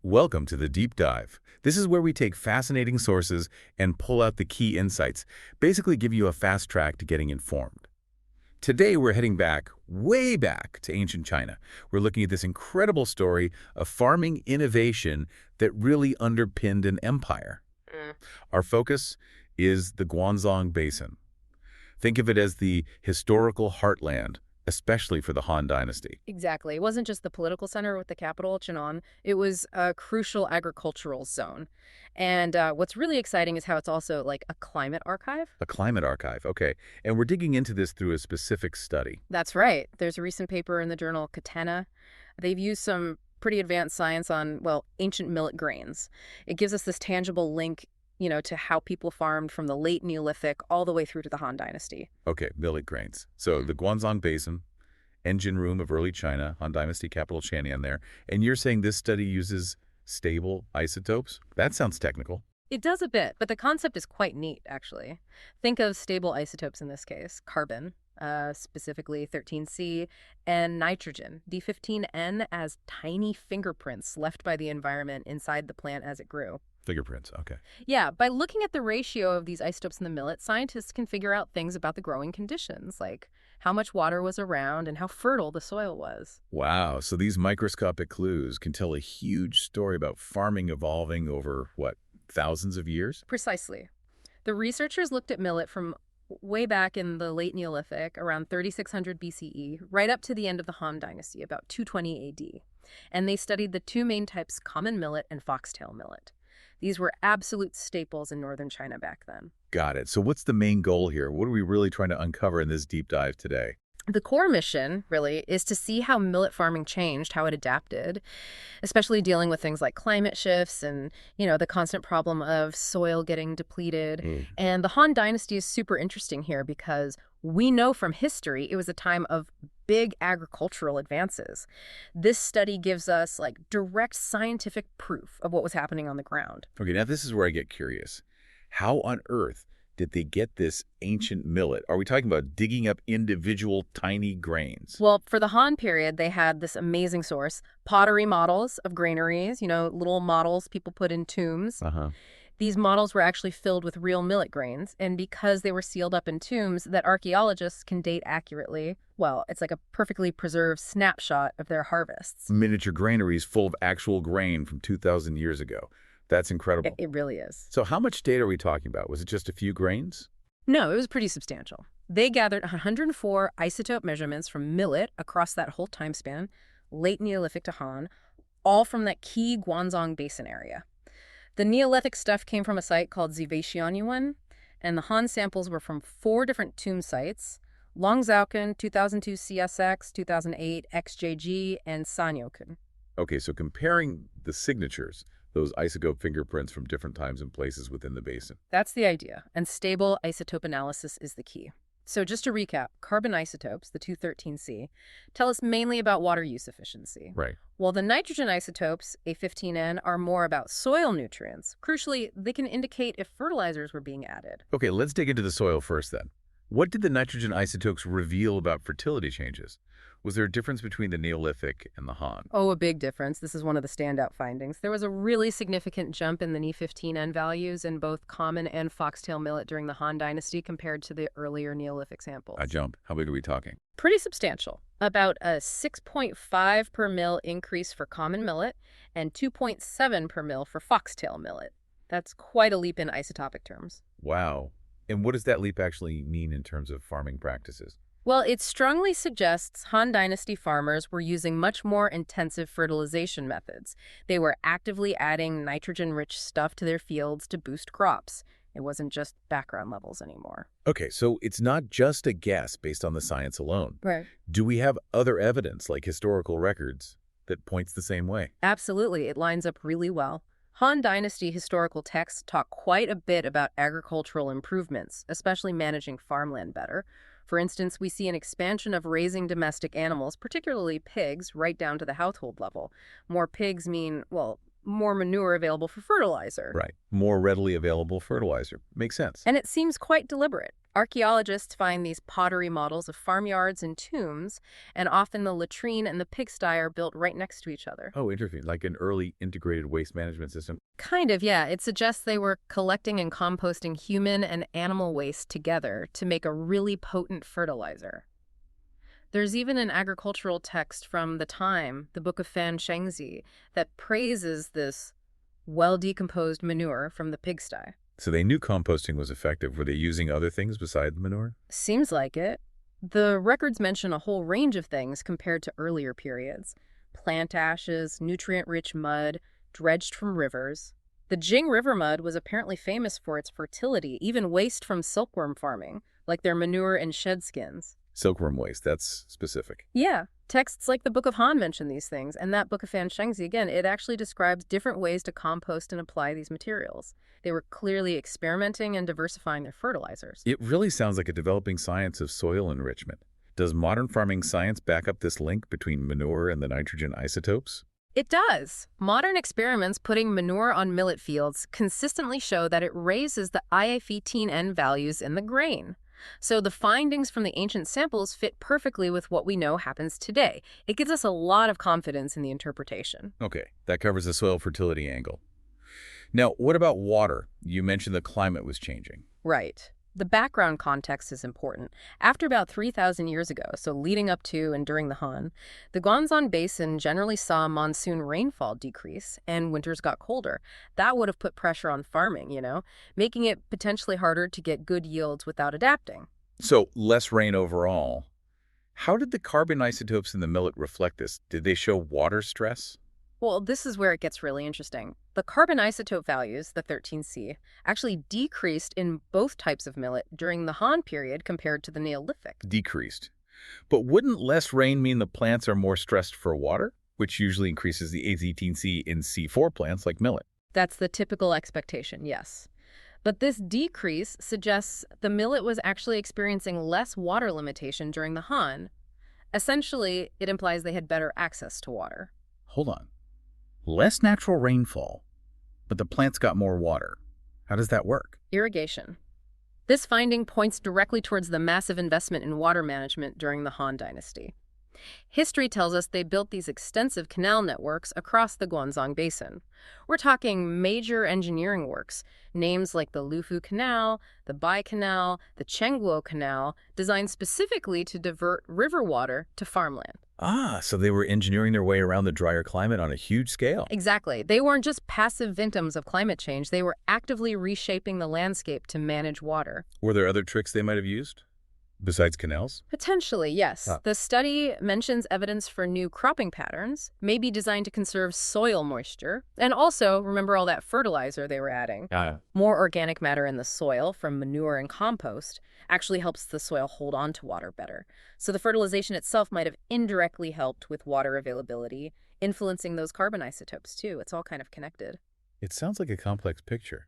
Welcome to the Deep Dive. This is where we take fascinating sources and pull out the key insights, basically give you a fast track to getting informed. Today we're heading back, way back to ancient China. We're looking at this incredible story of farming innovation that really underpinned an empire. Our focus is the Guanzhong Basin. Think of it as the historical heartland, especially for the Han Dynasty. Exactly. It wasn't just the political center with the capital, Chang'an. It was a crucial agricultural zone. And what's really exciting is how it's also like a climate archive. A climate archive, okay. And we're digging into this through a specific study. That's right. There's a recent paper in the journal Katena. They've used some pretty advanced science on, well, ancient millet grains. It gives us this tangible link, to how people farmed from the late Neolithic all the way through to the Han Dynasty. Okay, millet grains. So the Guanzhong Basin, engine room of early China, Han Dynasty capital Chang'an there. And you're saying this study uses stable isotopes? That sounds technical. It does a bit, but the concept is quite neat, actually. Think of stable isotopes in this case, carbon, specifically 13C, and nitrogen, D15N, as tiny fingerprints left by the environment inside the plant as it grew. Fingerprints, okay. Yeah, by looking at the ratio of these isotopes in the millet, scientists can figure out things about the growing conditions, like how much water was around and how fertile the soil was. Wow, so these microscopic clues can tell a huge story about farming evolving over, what, thousands of years? Precisely. The researchers looked at millet from way back in the late Neolithic, around 3600 BCE, right up to the end of the Han Dynasty, about 220 AD. And they studied the two main types, common millet and foxtail millet. These were absolute staples in northern China back then. Got it. So what's the main goal here? What are we really trying to uncover in this deep dive today? The core mission, really, is to see how millet farming changed, how it adapted, especially dealing with things like climate shifts and, the constant problem of soil getting depleted. And the Han Dynasty is super interesting here because we know from history it was a time of big agricultural advances. This study gives us, direct scientific proof of what was happening on the ground. Okay, now this is where I get curious. How on earth did they get this ancient millet? Are we talking about digging up individual tiny grains? Well, for the Han period, they had this amazing source, pottery models of granaries, little models people put in tombs. These models were actually filled with real millet grains, and because they were sealed up in tombs that archaeologists can date accurately, well, it's like a perfectly preserved snapshot of their harvests. Miniature granaries full of actual grain from 2,000 years ago. That's incredible. It really is. So how much data are we talking about? Was it just a few grains? No, it was pretty substantial. They gathered 104 isotope measurements from millet across that whole time span, late Neolithic to Han, all from that key Guanzhong Basin area. The Neolithic stuff came from a site called Jingwen, and the Han samples were from 4 different tomb sites: Longzhaokun, 2002 CSX, 2008 XJG, and Sanyokun. Okay, so comparing the signatures, those isotope fingerprints from different times and places within the basin. That's the idea, and stable isotope analysis is the key. So just to recap, carbon isotopes, the 213C, tell us mainly about water use efficiency. Right. While the nitrogen isotopes, A15N, are more about soil nutrients. Crucially, they can indicate if fertilizers were being added. Okay, let's dig into the soil first then. What did the nitrogen isotopes reveal about fertility changes? Was there a difference between the Neolithic and the Han? Oh, a big difference. This is one of the standout findings. There was a really significant jump in the Ni15N values in both common and foxtail millet during the Han Dynasty compared to the earlier Neolithic samples. A jump? How big are we talking? Pretty substantial. About a 6.5 per mil increase for common millet and 2.7 per mil for foxtail millet. That's quite a leap in isotopic terms. Wow. And what does that leap actually mean in terms of farming practices? Well, it strongly suggests Han Dynasty farmers were using much more intensive fertilization methods. They were actively adding nitrogen-rich stuff to their fields to boost crops. It wasn't just background levels anymore. Okay, so it's not just a guess based on the science alone. Right. Do we have other evidence, like historical records, that points the same way? Absolutely. It lines up really well. Han Dynasty historical texts talk quite a bit about agricultural improvements, especially managing farmland better. For instance, we see an expansion of raising domestic animals, particularly pigs, right down to the household level. More pigs mean, well, more manure available for fertilizer. Right. More readily available fertilizer. Makes sense. And it seems quite deliberate. Archaeologists find these pottery models of farmyards and tombs, and often the latrine and the pigsty are built right next to each other. Oh, interesting. Like an early integrated waste management system. Kind of, yeah. It suggests they were collecting and composting human and animal waste together to make a really potent fertilizer. There's even an agricultural text from the time, the Book of Fan Shengzi, that praises this well-decomposed manure from the pigsty. So they knew composting was effective. Were they using other things besides manure? Seems like it. The records mention a whole range of things compared to earlier periods. Plant ashes, nutrient-rich mud, dredged from rivers. The Jing River mud was apparently famous for its fertility, even waste from silkworm farming, like their manure and shed skins. Silkworm waste, that's specific. Yeah, texts like the Book of Han mention these things, and that Book of Fan Shengzi, again, it actually describes different ways to compost and apply these materials. They were clearly experimenting and diversifying their fertilizers. It really sounds like a developing science of soil enrichment. Does modern farming science back up this link between manure and the nitrogen isotopes? It does. Modern experiments putting manure on millet fields consistently show that it raises the IF18N values in the grain. So the findings from the ancient samples fit perfectly with what we know happens today. It gives us a lot of confidence in the interpretation. Okay, that covers the soil fertility angle. Now, what about water? You mentioned the climate was changing. Right. The background context is important. After about 3,000 years ago, so leading up to and during the Han, the Guanzhong Basin generally saw monsoon rainfall decrease and winters got colder. That would have put pressure on farming, making it potentially harder to get good yields without adapting. So, less rain overall. How did the carbon isotopes in the millet reflect this? Did they show water stress? Well, this is where it gets really interesting. The carbon isotope values, the 13C, actually decreased in both types of millet during the Han period compared to the Neolithic. Decreased. But wouldn't less rain mean the plants are more stressed for water, which usually increases the A18C in C4 plants like millet? That's the typical expectation, yes. But this decrease suggests the millet was actually experiencing less water limitation during the Han. Essentially, it implies they had better access to water. Hold on. Less natural rainfall, but the plants got more water. How does that work? Irrigation. This finding points directly towards the massive investment in water management during the Han Dynasty. History tells us they built these extensive canal networks across the Guanzhong Basin. We're talking major engineering works, names like the Lufu Canal, the Bai Canal, the Chengguo Canal, designed specifically to divert river water to farmland. Ah, so they were engineering their way around the drier climate on a huge scale. Exactly. They weren't just passive victims of climate change. They were actively reshaping the landscape to manage water. Were there other tricks they might have used? Besides canals? Potentially, yes. The study mentions evidence for new cropping patterns, maybe designed to conserve soil moisture. And also, remember all that fertilizer they were adding? More organic matter in the soil from manure and compost actually helps the soil hold on to water better. So the fertilization itself might have indirectly helped with water availability, influencing those carbon isotopes too. It's all kind of connected. It sounds like a complex picture.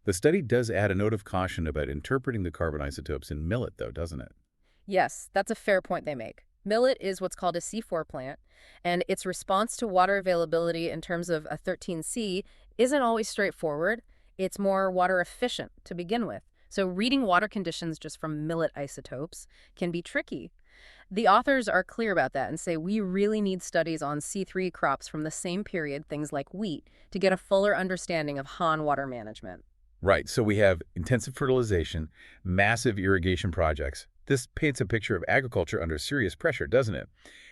The study does add a note of caution about interpreting the carbon isotopes in millet, though, doesn't it? Yes, that's a fair point they make. Millet is what's called a C4 plant, and its response to water availability in terms of a 13C isn't always straightforward. It's more water efficient to begin with. So reading water conditions just from millet isotopes can be tricky. The authors are clear about that and say we really need studies on C3 crops from the same period, things like wheat, to get a fuller understanding of Han water management. Right, so we have intensive fertilization, massive irrigation projects. This paints a picture of agriculture under serious pressure, doesn't it?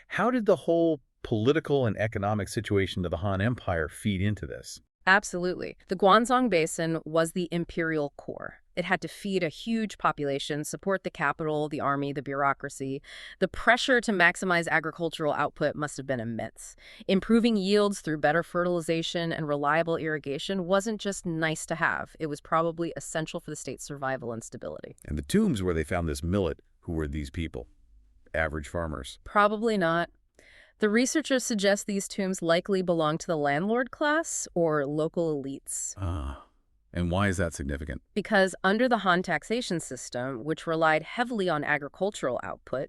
How did the whole political and economic situation of the Han Empire feed into this? Absolutely. The Guanzhong Basin was the imperial core. It had to feed a huge population, support the capital, the army, the bureaucracy. The pressure to maximize agricultural output must have been immense. Improving yields through better fertilization and reliable irrigation wasn't just nice to have. It was probably essential for the state's survival and stability. And the tombs where they found this millet, who were these people? Average farmers? Probably not. The researchers suggest these tombs likely belong to the landlord class or local elites. And why is that significant? Because under the Han taxation system, which relied heavily on agricultural output,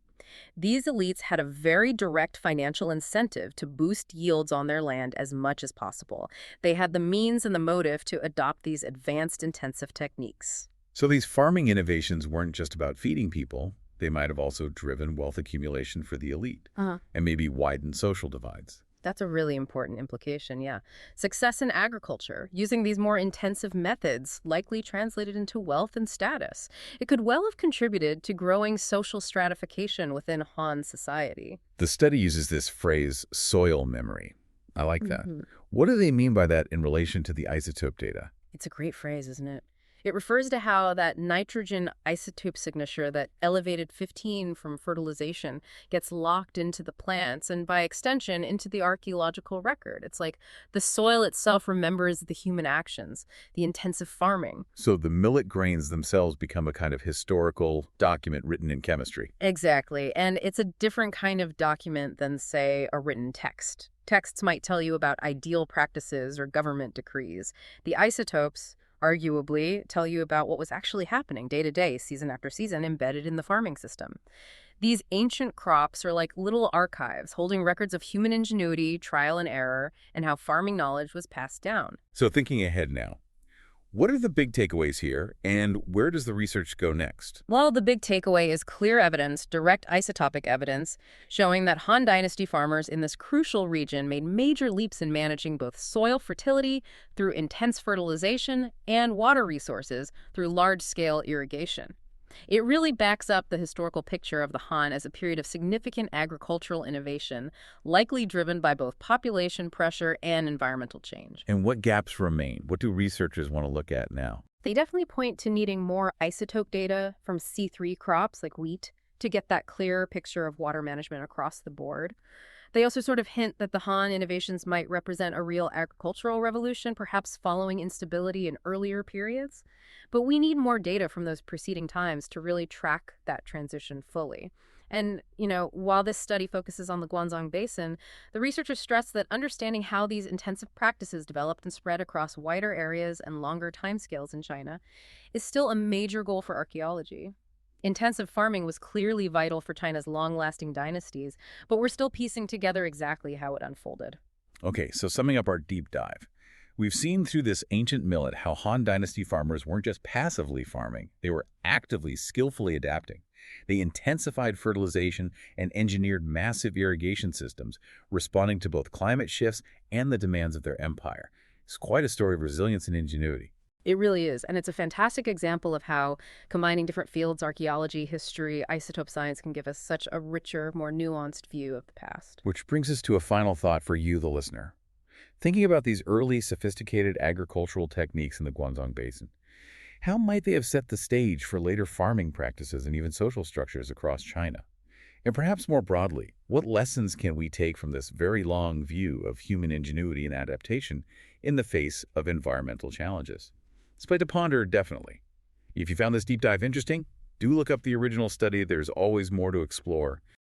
these elites had a very direct financial incentive to boost yields on their land as much as possible. They had the means and the motive to adopt these advanced intensive techniques. So these farming innovations weren't just about feeding people. They might have also driven wealth accumulation for the elite Uh-huh. and maybe widened social divides. That's a really important implication, yeah. Success in agriculture, using these more intensive methods, likely translated into wealth and status. It could well have contributed to growing social stratification within Han society. The study uses this phrase, soil memory. I like that. Mhm. What do they mean by that in relation to the isotope data? It's a great phrase, isn't it? It refers to how that nitrogen isotope signature, that elevated 15 from fertilization, gets locked into the plants and by extension into the archaeological record. It's like the soil itself remembers the human actions, the intensive farming. So the millet grains themselves become a kind of historical document written in chemistry. Exactly. And it's a different kind of document than, say, a written text. Texts might tell you about ideal practices or government decrees. The isotopes arguably tell you about what was actually happening day to day, season after season, embedded in the farming system. These ancient crops are like little archives holding records of human ingenuity, trial and error, and how farming knowledge was passed down. So thinking ahead now, what are the big takeaways here, and where does the research go next? Well, the big takeaway is clear evidence, direct isotopic evidence, showing that Han Dynasty farmers in this crucial region made major leaps in managing both soil fertility through intense fertilization and water resources through large-scale irrigation. It really backs up the historical picture of the Han as a period of significant agricultural innovation, likely driven by both population pressure and environmental change. And what gaps remain? What do researchers want to look at now? They definitely point to needing more isotope data from C3 crops like wheat to get that clearer picture of water management across the board. They also sort of hint that the Han innovations might represent a real agricultural revolution, perhaps following instability in earlier periods. But we need more data from those preceding times to really track that transition fully. And, while this study focuses on the Guanzhong Basin, the researchers stress that understanding how these intensive practices developed and spread across wider areas and longer timescales in China is still a major goal for archaeology. Intensive farming was clearly vital for China's long-lasting dynasties, but we're still piecing together exactly how it unfolded. Okay, so summing up our deep dive. We've seen through this ancient millet how Han Dynasty farmers weren't just passively farming, they were actively, skillfully adapting. They intensified fertilization and engineered massive irrigation systems, responding to both climate shifts and the demands of their empire. It's quite a story of resilience and ingenuity. It really is, and it's a fantastic example of how combining different fields, archaeology, history, isotope science, can give us such a richer, more nuanced view of the past. Which brings us to a final thought for you, the listener. Thinking about these early, sophisticated agricultural techniques in the Guanzhong Basin, how might they have set the stage for later farming practices and even social structures across China? And perhaps more broadly, what lessons can we take from this very long view of human ingenuity and adaptation in the face of environmental challenges? It's a place to ponder, definitely. If you found this deep dive interesting, do look up the original study. There's always more to explore.